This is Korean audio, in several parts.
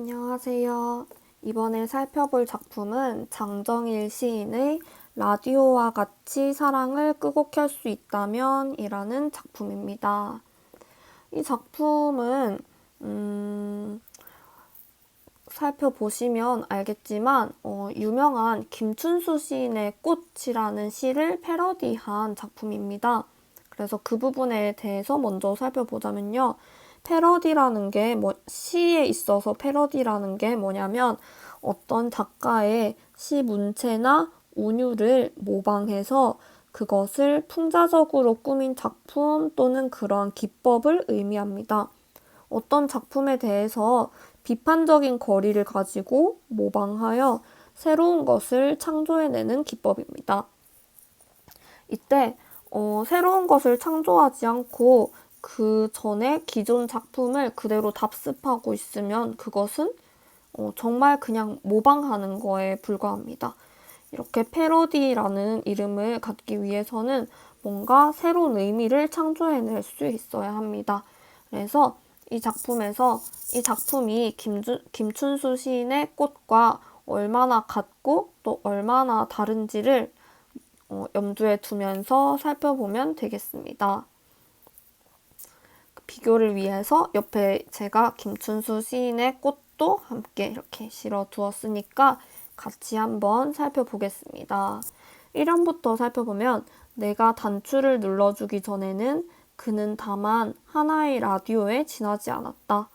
안녕하세요. 이번에 살펴볼 작품은 장정일 시인의 라디오와 같이 사랑을 끄고 켤 수 있다면 이라는 작품입니다. 이 작품은 살펴보시면 알겠지만 유명한 김춘수 시인의 꽃이라는 시를 패러디한 작품입니다. 그래서 그 부분에 대해서 먼저 살펴보자면요. 패러디라는 게 시에 있어서 패러디라는 게 뭐냐면 어떤 작가의 시 문체나 운율을 모방해서 그것을 풍자적으로 꾸민 작품 또는 그러한 기법을 의미합니다. 어떤 작품에 대해서 비판적인 거리를 가지고 모방하여 새로운 것을 창조해내는 기법입니다. 이때 새로운 것을 창조하지 않고 그 전에 기존 작품을 그대로 답습하고 있으면 그것은 정말 그냥 모방하는 거에 불과합니다. 이렇게 패러디라는 이름을 갖기 위해서는 뭔가 새로운 의미를 창조해낼 수 있어야 합니다. 그래서 이 작품이 김춘수 시인의 꽃과 얼마나 같고 또 얼마나 다른지를 염두에 두면서 살펴보면 되겠습니다. 비교를 위해서 옆에 제가 김춘수 시인의 꽃도 함께 이렇게 실어 두었으니까 같이 한번 살펴보겠습니다. 1연부터 살펴보면 내가 단추를 눌러주기 전에는 그는 다만 하나의 라디오에 지나지 않았다.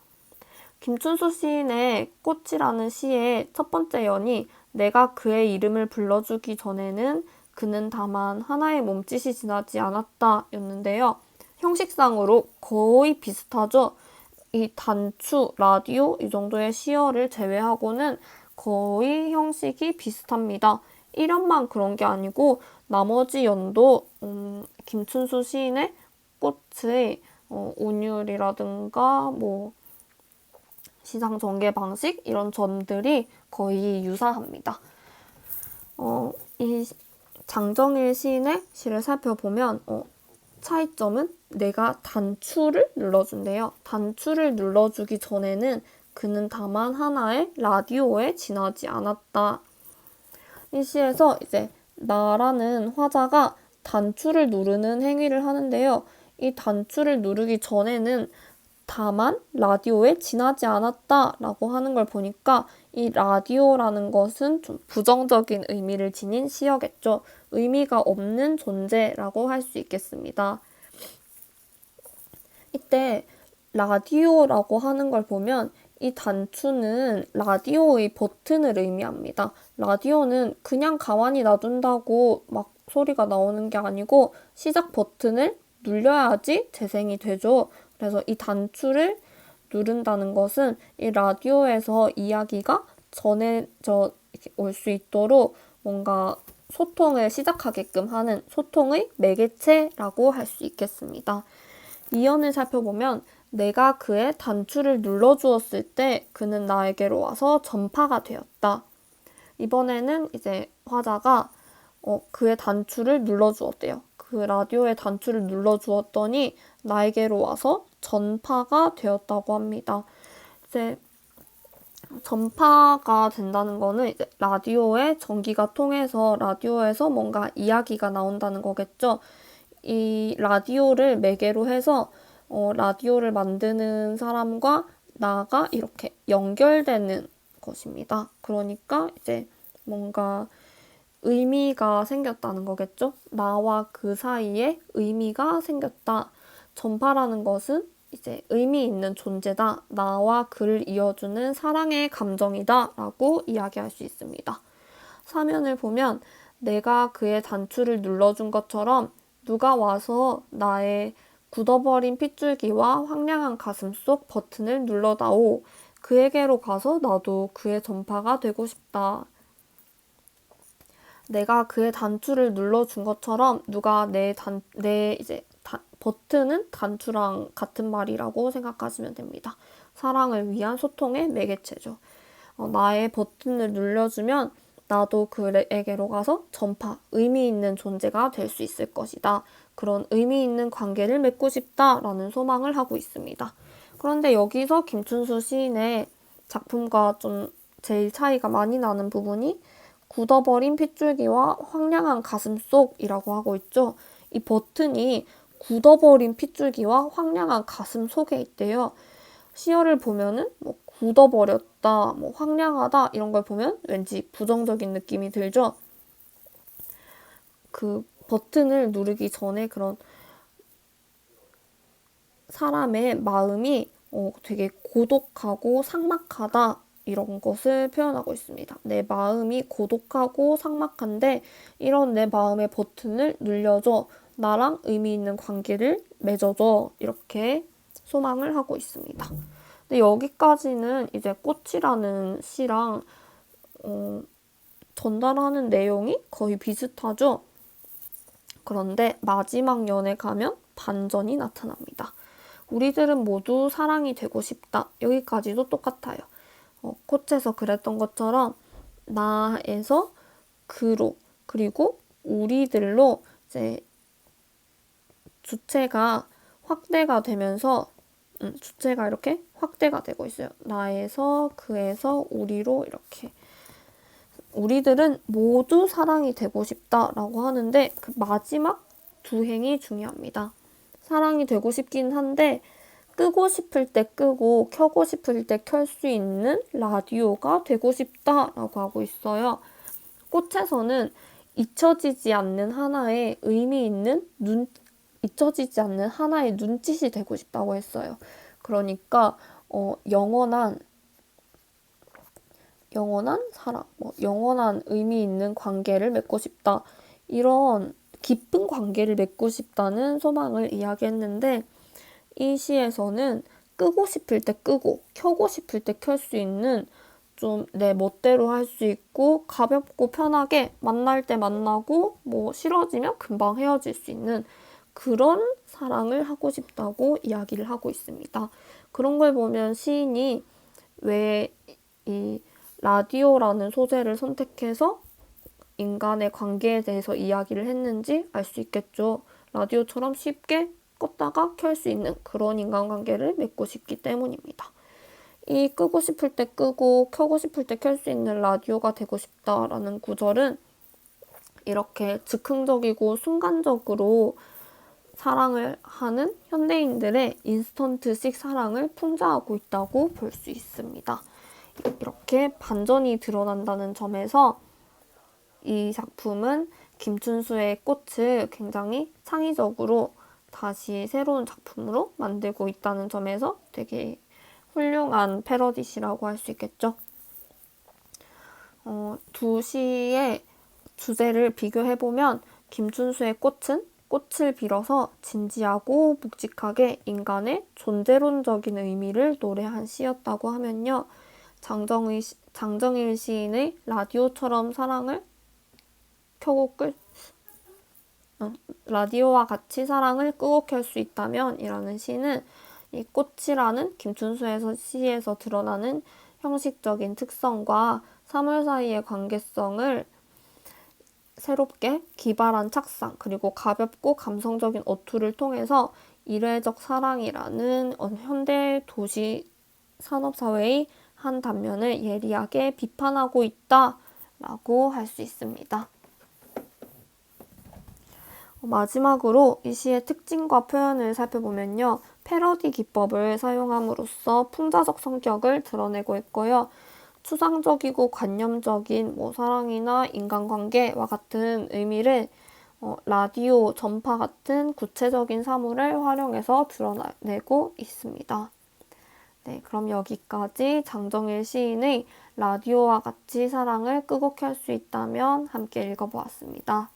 김춘수 시인의 꽃이라는 시의 첫 번째 연이 내가 그의 이름을 불러주기 전에는 그는 다만 하나의 몸짓이 지나지 않았다 였는데요. 형식상으로 거의 비슷하죠. 이 단추, 라디오 이 정도의 시어를 제외하고는 거의 형식이 비슷합니다. 1연만 그런 게 아니고 나머지 연도 김춘수 시인의 꽃의 운율이라든가 시상 전개 방식 이런 점들이 거의 유사합니다. 이 장정일 시인의 시를 살펴보면 차이점은 내가 단추를 눌러준대요. 단추를 눌러주기 전에는 그는 다만 하나의 라디오에 지나지 않았다. 이 시에서 이제 나라는 화자가 단추를 누르는 행위를 하는데요. 이 단추를 누르기 전에는 다만 라디오에 지나지 않았다라고 하는 걸 보니까 이 라디오라는 것은 좀 부정적인 의미를 지닌 시어겠죠. 의미가 없는 존재라고 할 수 있겠습니다. 이때 라디오라고 하는 걸 보면 이 단추는 라디오의 버튼을 의미합니다. 라디오는 그냥 가만히 놔둔다고 막 소리가 나오는 게 아니고 시작 버튼을 눌려야지 재생이 되죠. 그래서 이 단추를 누른다는 것은 이 라디오에서 이야기가 전해져 올 수 있도록 뭔가 소통을 시작하게끔 하는 소통의 매개체라고 할 수 있겠습니다. 이연을 살펴보면 내가 그의 단추를 눌러주었을 때 그는 나에게로 와서 전파가 되었다. 이번에는 이제 화자가 그의 단추를 눌러주었대요. 그 라디오의 단추를 눌러주었더니 나에게로 와서 전파가 되었다고 합니다. 이제 전파가 된다는 거는 이제 라디오에 전기가 통해서 라디오에서 뭔가 이야기가 나온다는 거겠죠. 이 라디오를 매개로 해서 라디오를 만드는 사람과 나가 이렇게 연결되는 것입니다. 그러니까 이제 뭔가 의미가 생겼다는 거겠죠? 나와 그 사이에 의미가 생겼다. 전파라는 것은 이제 의미 있는 존재다. 나와 그를 이어주는 사랑의 감정이다. 라고 이야기할 수 있습니다. 사면을 보면 내가 그의 단추를 눌러준 것처럼 누가 와서 나의 굳어버린 핏줄기와 황량한 가슴 속 버튼을 눌러다오. 그에게로 가서 나도 그의 전파가 되고 싶다. 내가 그의 단추를 눌러준 것처럼 누가 버튼은 단추랑 같은 말이라고 생각하시면 됩니다. 사랑을 위한 소통의 매개체죠. 나의 버튼을 눌러주면 나도 그에게로 가서 전파, 의미 있는 존재가 될 수 있을 것이다. 그런 의미 있는 관계를 맺고 싶다라는 소망을 하고 있습니다. 그런데 여기서 김춘수 시인의 작품과 좀 제일 차이가 많이 나는 부분이 굳어버린 핏줄기와 황량한 가슴속이라고 하고 있죠. 이 버튼이 굳어버린 핏줄기와 황량한 가슴 속에 있대요. 시어를 보면은 뭐 굳어버렸다, 뭐 황량하다 이런 걸 보면 왠지 부정적인 느낌이 들죠. 그 버튼을 누르기 전에 그런 사람의 마음이 되게 고독하고 삭막하다 이런 것을 표현하고 있습니다. 내 마음이 고독하고 삭막한데 이런 내 마음의 버튼을 눌려줘. 나랑 의미 있는 관계를 맺어줘. 이렇게 소망을 하고 있습니다. 근데 여기까지는 이제 꽃이라는 시랑 전달하는 내용이 거의 비슷하죠. 그런데 마지막 연에 가면 반전이 나타납니다. 우리들은 모두 사랑이 되고 싶다. 여기까지도 똑같아요. 꽃에서 그랬던 것처럼 나에서 그로 그리고 우리들로 이제 주체가 확대가 되면서 주체가 이렇게 확대가 되고 있어요. 나에서 그에서 우리로 이렇게 우리들은 모두 사랑이 되고 싶다라고 하는데 그 마지막 두 행이 중요합니다. 사랑이 되고 싶긴 한데 끄고 싶을 때 끄고 켜고 싶을 때 켤 수 있는 라디오가 되고 싶다라고 하고 있어요. 꽃에서는 잊혀지지 않는 하나의 의미 있는 잊혀지지 않는 하나의 눈짓이 되고 싶다고 했어요. 그러니까 영원한 사랑, 영원한 의미 있는 관계를 맺고 싶다. 이런 깊은 관계를 맺고 싶다는 소망을 이야기했는데 이 시에서는 끄고 싶을 때 끄고 켜고 싶을 때 켤 수 있는 좀 내 멋대로 할 수 있고 가볍고 편하게 만날 때 만나고 뭐 싫어지면 금방 헤어질 수 있는 그런 사랑을 하고 싶다고 이야기를 하고 있습니다. 그런 걸 보면 시인이 왜 이 라디오라는 소재를 선택해서 인간의 관계에 대해서 이야기를 했는지 알 수 있겠죠. 라디오처럼 쉽게 껐다가 켤 수 있는 그런 인간관계를 맺고 싶기 때문입니다. 이 끄고 싶을 때 끄고 켜고 싶을 때 켤 수 있는 라디오가 되고 싶다라는 구절은 이렇게 즉흥적이고 순간적으로 사랑을 하는 현대인들의 인스턴트식 사랑을 풍자하고 있다고 볼 수 있습니다. 이렇게 반전이 드러난다는 점에서 이 작품은 김춘수의 꽃을 굉장히 창의적으로 다시 새로운 작품으로 만들고 있다는 점에서 되게 훌륭한 패러디시라고 할 수 있겠죠. 두 시의 주제를 비교해보면 김춘수의 꽃은 꽃을 빌어서 진지하고 묵직하게 인간의 존재론적인 의미를 노래한 시였다고 하면요. 장정일 시인의 라디오처럼 사랑을 켜고 라디오와 같이 사랑을 끄고 켤 수 있다면 이라는 시는 이 꽃이라는 김춘수의 시에서 드러나는 형식적인 특성과 사물 사이의 관계성을 새롭게 기발한 착상 그리고 가볍고 감성적인 어투를 통해서 이례적 사랑이라는 현대 도시 산업사회의 한 단면을 예리하게 비판하고 있다라고 할 수 있습니다. 마지막으로 이 시의 특징과 표현을 살펴보면요. 패러디 기법을 사용함으로써 풍자적 성격을 드러내고 있고요. 추상적이고 관념적인 사랑이나 인간관계와 같은 의미를 라디오, 전파 같은 구체적인 사물을 활용해서 드러내고 있습니다. 네, 그럼 여기까지 장정일 시인의 라디오와 같이 사랑을 끄고 켤 수 있다면 함께 읽어보았습니다.